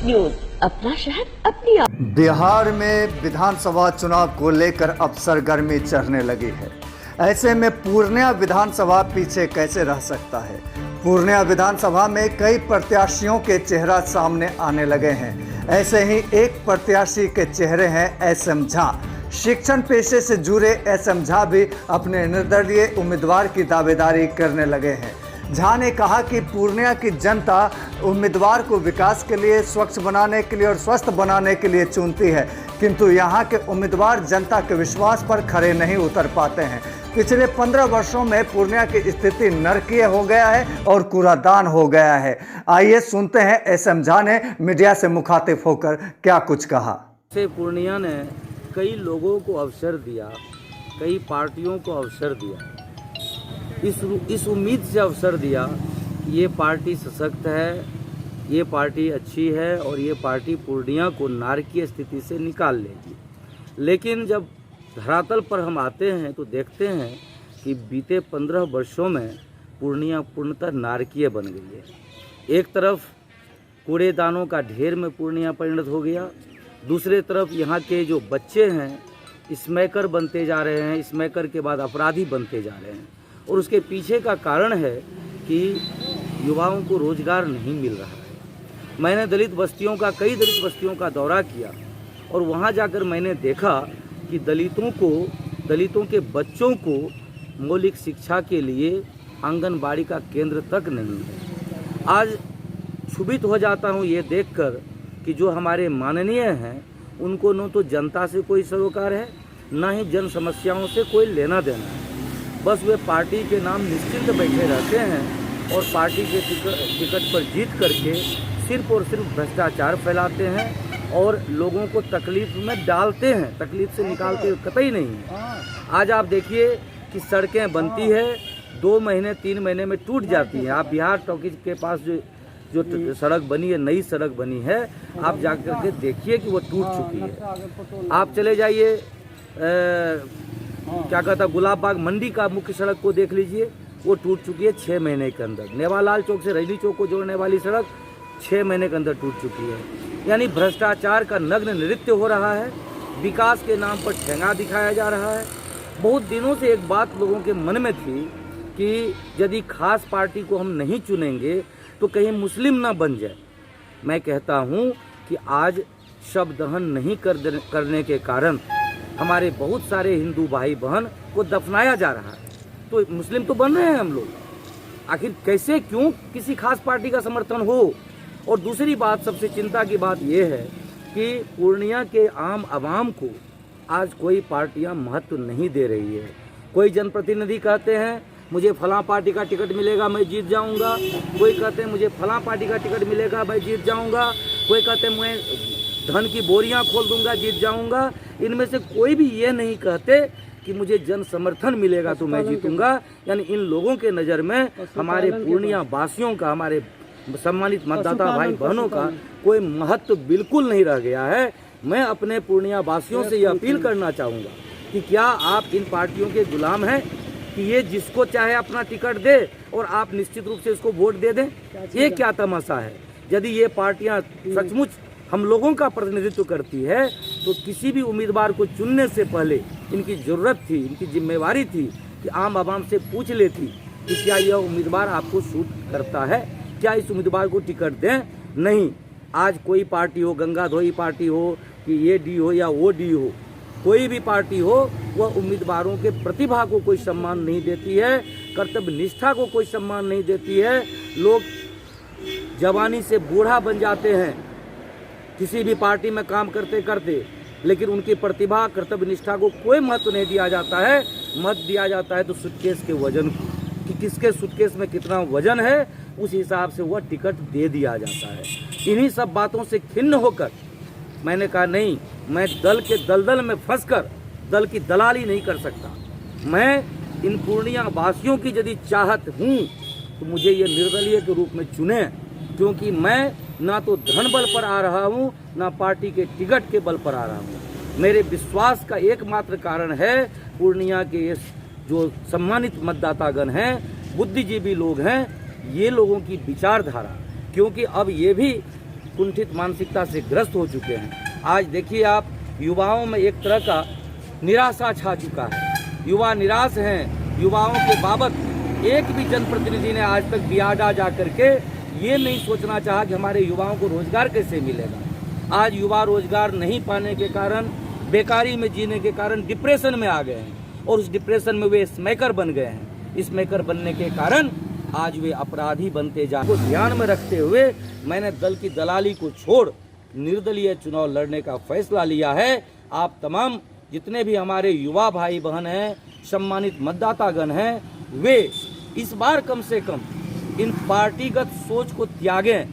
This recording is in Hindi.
न्यूज, अपना शहर अपनी आप। बिहार में विधानसभा चुनाव को लेकर अब सरगर्मी चढ़ने लगी है। ऐसे में पूर्णिया विधानसभा पीछे कैसे रह सकता है। पूर्णिया विधानसभा में कई प्रत्याशियों के चेहरा सामने आने लगे हैं। ऐसे ही एक प्रत्याशी के चेहरे हैं एसएम झा। शिक्षण पेशे से जुड़े एसएम झा भी अपने निर्दलीय उम्मीदवार की दावेदारी करने लगे हैं। झा ने कहा कि पूर्णिया की जनता उम्मीदवार को विकास के लिए, स्वच्छ बनाने के लिए और स्वस्थ बनाने के लिए चुनती है, किंतु यहाँ के उम्मीदवार जनता के विश्वास पर खरे नहीं उतर पाते हैं। पिछले 15 वर्षों में पूर्णिया की स्थिति नरकीय हो गया है और कूड़ादान हो गया है। आइए सुनते हैं एसएम झा ने मीडिया से मुखातिब होकर क्या कुछ कहा। पूर्णिया ने कई लोगों को अवसर दिया, कई पार्टियों को अवसर दिया, इस उम्मीद से अवसर दिया कि ये पार्टी सशक्त है, ये पार्टी अच्छी है और ये पार्टी पूर्णिया को नारकीय स्थिति से निकाल लेगी। लेकिन जब धरातल पर हम आते हैं तो देखते हैं कि बीते 15 वर्षों में पूर्णिया पूर्णतः नारकीय बन गई है। एक तरफ कूड़ेदानों का ढेर में पूर्णिया परिणत हो गया, दूसरे तरफ यहाँ के जो बच्चे हैं स्मैकर बनते जा रहे हैं, स्मैकर के बाद अपराधी बनते जा रहे हैं। और उसके पीछे का कारण है कि युवाओं को रोजगार नहीं मिल रहा है। मैंने कई दलित बस्तियों का दौरा किया और वहाँ जाकर मैंने देखा कि दलितों के बच्चों को मौलिक शिक्षा के लिए आंगनबाड़ी का केंद्र तक नहीं है। आज क्षुभित हो जाता हूँ ये देखकर कि जो हमारे माननीय हैं उनको न तो जनता से कोई सरोकार है, ना ही जन समस्याओं से कोई लेना देना है। बस वे पार्टी के नाम निश्चिंत बैठे रहते हैं और पार्टी के टिकट पर जीत करके सिर्फ और सिर्फ भ्रष्टाचार फैलाते हैं और लोगों को तकलीफ में डालते हैं, तकलीफ से निकालते कतई नहीं है। आज आप देखिए कि सड़कें बनती है 2 महीने 3 महीने में टूट जाती हैं। आप बिहार टॉकीज के पास जो सड़क बनी है, नई सड़क बनी है, आप जाकर के देखिए कि वो टूट चुकी है। आप चले जाइए क्या कहता गुलाब बाग मंडी का मुख्य सड़क को देख लीजिए, वो टूट चुकी है 6 महीने के अंदर। नेवालाल चौक से रजनी चौक को जोड़ने वाली सड़क 6 महीने के अंदर टूट चुकी है। यानी भ्रष्टाचार का नग्न नृत्य हो रहा है, विकास के नाम पर ठेंगा दिखाया जा रहा है। बहुत दिनों से एक बात लोगों के मन में थी कि यदि खास पार्टी को हम नहीं चुनेंगे तो कहीं मुस्लिम ना बन जाए। मैं कहता हूँ कि आज शव दहन नहीं करने के कारण हमारे बहुत सारे हिंदू भाई बहन को दफनाया जा रहा है, तो मुस्लिम तो बन रहे हैं हम लोग। आखिर कैसे, क्यों किसी खास पार्टी का समर्थन हो। और दूसरी बात, सबसे चिंता की बात यह है कि पूर्णिया के आम आवाम को आज कोई पार्टियां महत्व नहीं दे रही है। कोई जनप्रतिनिधि कहते हैं मुझे फलां पार्टी का टिकट मिलेगा मैं जीत जाऊंगा, कोई कहते हैं मुझे फलां पार्टी का टिकट मिलेगा मैं जीत जाऊंगा, कोई कहते हैं मैं धन की बोरियां खोल दूंगा जीत जाऊंगा। इनमें से कोई भी ये नहीं कहते कि मुझे जन समर्थन मिलेगा तो मैं जीतूंगा। यानी इन लोगों के नज़र में हमारे पूर्णिया वासियों का, हमारे सम्मानित मतदाता भाई बहनों का कोई महत्व बिल्कुल नहीं रह गया है। मैं अपने पूर्णिया वासियों से यह अपील करना चाहूँगा कि क्या आप इन पार्टियों के गुलाम हैं कि ये जिसको चाहे अपना टिकट दे और आप निश्चित रूप से इसको वोट दे दें। ये क्या तमाशा है। यदि ये पार्टियां सचमुच हम लोगों का प्रतिनिधित्व करती है तो किसी भी उम्मीदवार को चुनने से पहले इनकी ज़रूरत थी, इनकी जिम्मेवारी थी कि आम आवाम से पूछ लेती कि क्या यह उम्मीदवार आपको सूट करता है, क्या इस उम्मीदवार को टिकट दें। नहीं, आज कोई पार्टी हो, गंगाधोई पार्टी हो कि ये डी हो या वो डी हो, कोई भी पार्टी हो, वह उम्मीदवारों के प्रतिभा को कोई सम्मान नहीं देती है, कर्तव्य निष्ठा को कोई सम्मान नहीं देती है। लोग जवानी से बूढ़ा बन जाते हैं किसी भी पार्टी में काम करते करते, लेकिन उनकी प्रतिभा, कर्तव्य निष्ठा को कोई महत्व नहीं दिया जाता है। महत्व दिया जाता है तो सूटकेस के वजन को, कि किसके सूटकेस में कितना वजन है, उस हिसाब से वह टिकट दे दिया जाता है। इन्हीं सब बातों से खिन्न होकर मैंने कहा नहीं, मैं दल के दलदल में फंसकर दल की दलाली नहीं कर सकता। मैं इन पूर्णिया वासियों की यदि चाहत हूँ तो मुझे ये निर्दलीय के रूप में चुने, क्योंकि मैं ना तो धन बल पर आ रहा हूँ, ना पार्टी के टिकट के बल पर आ रहा हूँ। मेरे विश्वास का एकमात्र कारण है पूर्णिया के ये जो सम्मानित मतदातागण हैं, बुद्धिजीवी लोग हैं, ये लोगों की विचारधारा। क्योंकि अब ये भी कुंठित मानसिकता से ग्रस्त हो चुके हैं। आज देखिए आप, युवाओं में एक तरह का निराशा छा चुका है। युवा निराश हैं। युवाओं के बाबत एक भी जनप्रतिनिधि ने आज तक बियाडा जा करके ये नहीं सोचना चाहा कि हमारे युवाओं को रोजगार कैसे मिलेगा। आज युवा रोजगार नहीं पाने के कारण, बेकारी में जीने के कारण डिप्रेशन में आ गए हैं और उस डिप्रेशन में वे स्मैकर बन गए हैं। स्मैकर बनने के कारण आज वे अपराधी बनते जा को ध्यान में रखते हुए मैंने दल की दलाली को छोड़ निर्दलीय चुनाव लड़ने का फैसला लिया है। आप तमाम जितने भी हमारे युवा भाई बहन हैं, सम्मानित मतदातागण हैं, वे इस बार कम से कम इन पार्टीगत सोच को त्यागें